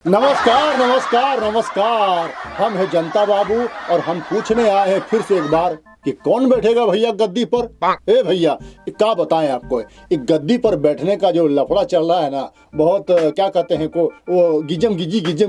नमस्कार नमस्कार नमस्कार। हम है जनता बाबू और हम पूछने आए हैं फिर से एक बार कि कौन बैठेगा भैया गद्दी पर। ए भैया क्या बताएं आपको, एक गद्दी पर बैठने का जो लफड़ा चल रहा है ना, बहुत क्या कहते हैं को वो गिजम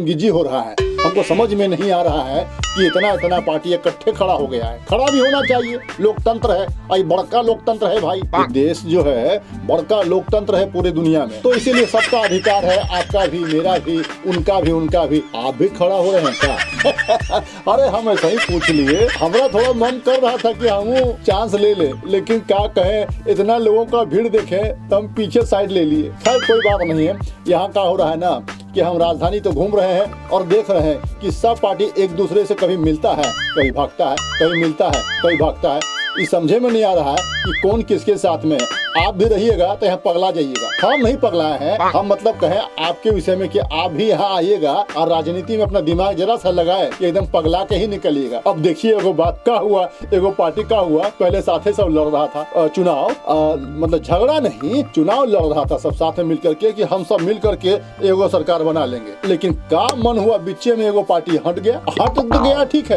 गिजी हो रहा है। हमको समझ में नहीं आ रहा है कि इतना पार्टी इकट्ठे खड़ा हो गया है। खड़ा भी होना चाहिए, लोकतंत्र है, आई बड़का लोकतंत्र है भाई। देश जो है बड़का लोकतंत्र है पूरे दुनिया में, तो इसीलिए सबका अधिकार है, आपका भी, मेरा भी, उनका भी। आप भी खड़ा हो रहे हैं क्या? अरे हम ऐसा ही पूछ लिए, हमारा थोड़ा मन कर रहा था कि हम चांस ले ले, लेकिन क्या कहें, इतना लोगों का भीड़ देखे तो हम पीछे साइड ले लिए। खैर कोई बात नहीं है। यहाँ क्या हो रहा है ना कि हम राजधानी तो घूम रहे हैं और देख रहे हैं कि सब पार्टी एक दूसरे से कभी मिलता है, कभी भागता है, कभी मिलता है, कभी भागता है। ये समझे में नहीं आ रहा है कि कौन किसके साथ में है। आप भी रहिएगा तो यहाँ पगला जाइएगा। हम नहीं पगलाए हैं, हम मतलब कहें आपके विषय में कि आप भी यहाँ आइएगा और राजनीति में अपना दिमाग जरा सा लगाए कि एकदम पगला के ही निकलिएगा। अब देखिए एगो बात क्या हुआ, एगो पार्टी का हुआ, पहले साथे सब लड़ रहा था चुनाव, मतलब झगड़ा नहीं, चुनाव लड़ रहा था सब साथ में मिल करके कि हम सब मिल करके एगो सरकार बना लेंगे। लेकिन का मन हुआ बीचे में एगो पार्टी हट गया, ठीक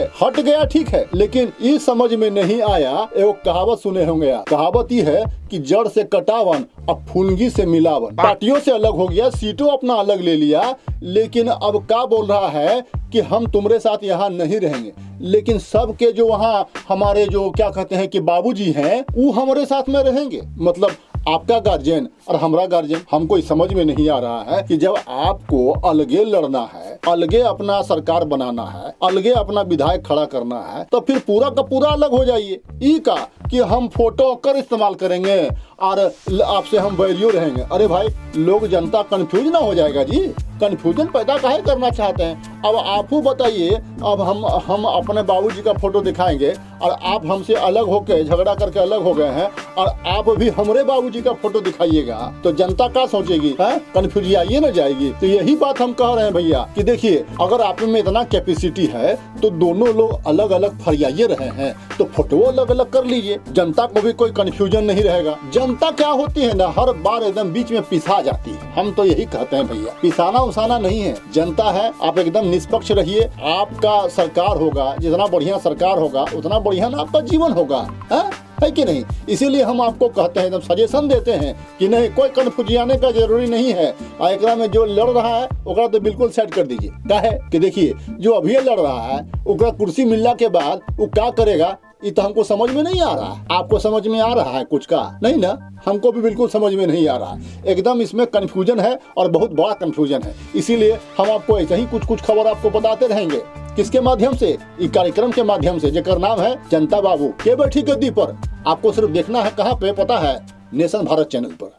है, लेकिन ये समझ में नहीं आया। एगो कहावत सुने होंगे आप, कहावत ये है कि जड़ से कटावन अब फुनगी से मिलावन। पार्टियों से अलग हो गया, सीटों अपना अलग ले लिया, लेकिन अब क्या बोल रहा है कि हम तुम्हारे साथ यहाँ नहीं रहेंगे। लेकिन सबके जो वहाँ हमारे जो क्या कहते हैं कि बाबूजी हैं, वो हमारे साथ में रहेंगे। मतलब आपका गार्जियन और हमारा गार्जियन। हमको समझ में नहीं आ रहा है कि जब आपको अलगे लड़ना है, अलगे अपना सरकार बनाना है, अलगे अपना विधायक खड़ा करना है, तो फिर पूरा का पूरा अलग हो जाइए। ई का कि हम फोटो कर इस्तेमाल करेंगे और आपसे हम बैरियो रहेंगे। अरे भाई, लोग जनता कंफ्यूज ना हो जाएगा जी। कंफ्यूजन पैदा काहे करना चाहते हैं? अब आप बताइए, अब हम अपने बाबूजी का फोटो दिखाएंगे और आप हमसे अलग होके झगड़ा करके अलग हो गए हैं और आप भी हमारे बाबूजी का फोटो दिखाइएगा, तो जनता क्या सोचेगी? कंफ्यूज आइए ना जाएगी। तो यही बात हम कह रहे हैं भैया कि देखिए, अगर आप में इतना कैपेसिटी है तो दोनों लोग अलग अलग फरियाइए रहे हैं तो फोटो अलग अलग कर लीजिए। जनता को भी कोई कंफ्यूजन नहीं रहेगा। जनता क्या होती है ना, हर बार एकदम बीच में पिसा जाती है। हम तो यही कहते हैं भैया, पिसाना उसाना नहीं है। जनता है, आप एकदम निष्पक्ष रहिए। आपका सरकार होगा, जितना बढ़िया सरकार होगा उतना बढ़िया ना आपका जीवन होगा, है कि नहीं? इसीलिए हम आपको कहते हैं, एकदम सजेशन देते हैं कि नहीं, कोई कंफ्यूजियाने का जरूरी नहीं है। एकरा में जो लड़ रहा है ओकरा तो बिल्कुल सेट कर दीजिए। क्या है कि देखिए, जो अभी लड़ रहा है ओकरा कुर्सी मिलने के बाद वो क्या करेगा, ये तो हमको समझ में नहीं आ रहा है। आपको समझ में आ रहा है कुछ का? नहीं ना, हमको भी बिल्कुल समझ में नहीं आ रहा है। एकदम इसमें कंफ्यूजन है और बहुत बड़ा कंफ्यूजन है। इसीलिए हम आपको ऐसे ही कुछ खबर आपको बताते रहेंगे। किसके माध्यम से? इस कार्यक्रम के माध्यम से, जेकर नाम है जनता बाबू के बैठी गद्दी पर। आपको सिर्फ देखना है कहाँ पे, पता है, नेशन भारत चैनल पर।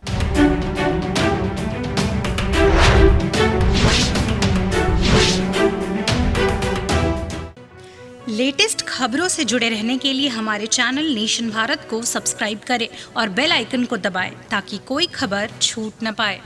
लेटेस्ट खबरों से जुड़े रहने के लिए हमारे चैनल नेशन भारत को सब्सक्राइब करें और बेल आइकन को दबाएं ताकि कोई खबर छूट न पाए।